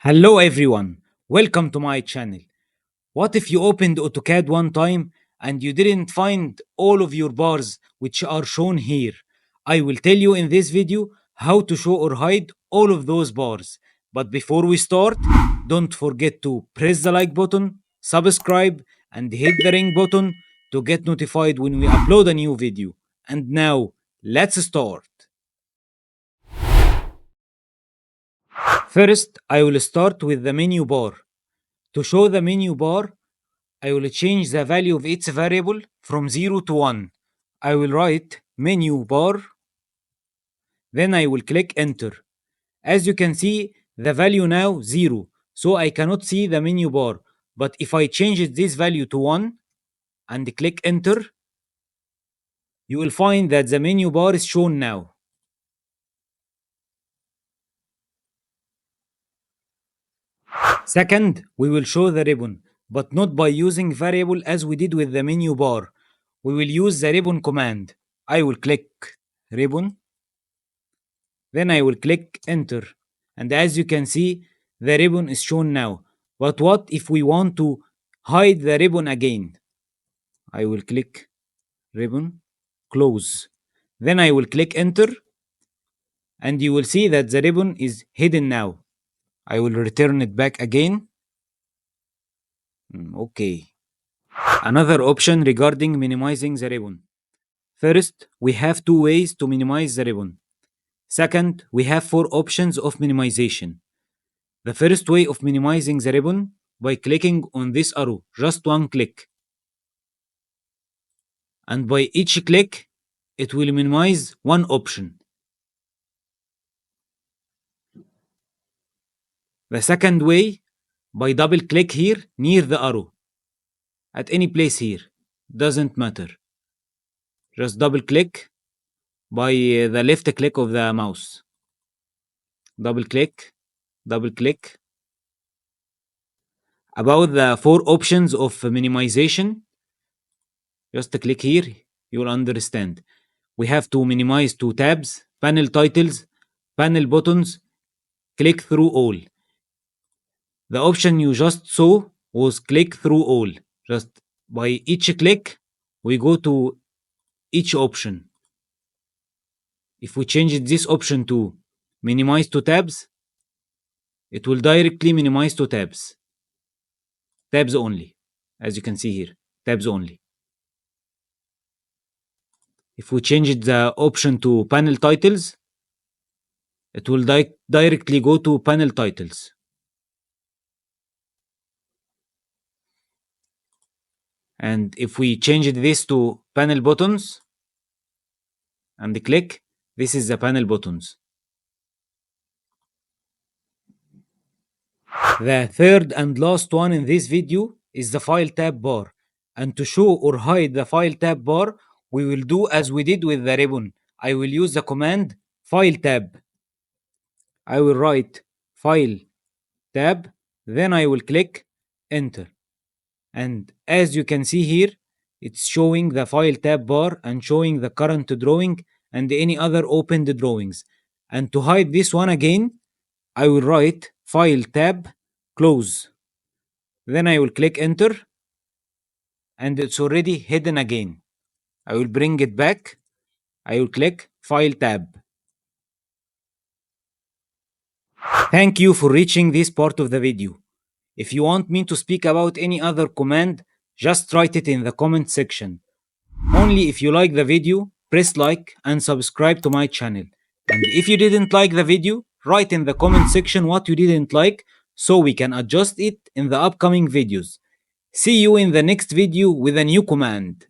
Hello everyone, welcome to my channel. What if you opened AutoCAD one time and you didn't find all of your bars which are shown here? I will tell you in this video how to show or hide all of those bars. But before we start, don't forget to press the like button, subscribe and hit the ring button to get notified when we upload a new video. And now, let's start. First, I will start with the menu bar. To show the menu bar, I will change the value of its variable from 0 to 1. I will write menu bar, then I will click enter. As you can see, the value now 0, so I cannot see the menu bar. But if I change this value to 1 and click enter, you will find that the menu bar is shown now. Second, we will show the ribbon, but not by using variable as we did with the menu bar. We will use the ribbon command. I will click ribbon, then I will click enter. And as you can see, the ribbon is shown now. But what if we want to hide the ribbon again? I will click ribbon, close. Then I will click enter, and you will see that the ribbon is hidden now. I will return it back again. Okay. Another option regarding minimizing the ribbon. First, we have two ways to minimize the ribbon. Second, we have four options of minimization. The first way of minimizing the ribbon by clicking on this arrow, just one click. And by each click, it will minimize one option. The second way, by double click here near the arrow. At any place here, doesn't matter. Just double click by the left click of the mouse. Double click, double click. About the four options of minimization, just click here, you will understand. We have to minimize two tabs, panel titles, panel buttons, click through all. The option you just saw was click through all. Just by each click, we go to each option. If we change this option to minimize two tabs, it will directly minimize two tabs. Tabs only, as you can see here, tabs only. If we change the option to panel titles, it will directly go to panel titles. And if we change this to panel buttons and click, this is the panel buttons. The third and last one in this video is the Filetab bar. And to show or hide the Filetab bar, we will do as we did with the ribbon. I will use the command Filetab. I will write Filetab, then I will click enter. And as you can see here, it's showing the Filetab bar and showing the current drawing and any other opened drawings. And to hide this one again, I will write Filetab close. Then I will click enter, and it's already hidden again. I will bring it back. I will click Filetab. Thank you for reaching this part of the video. If you want me to speak about any other command, just write it in the comment section. Only if you like the video, press like and subscribe to my channel. And if you didn't like the video, write in the comment section what you didn't like so we can adjust it in the upcoming videos. See you in the next video with a new command.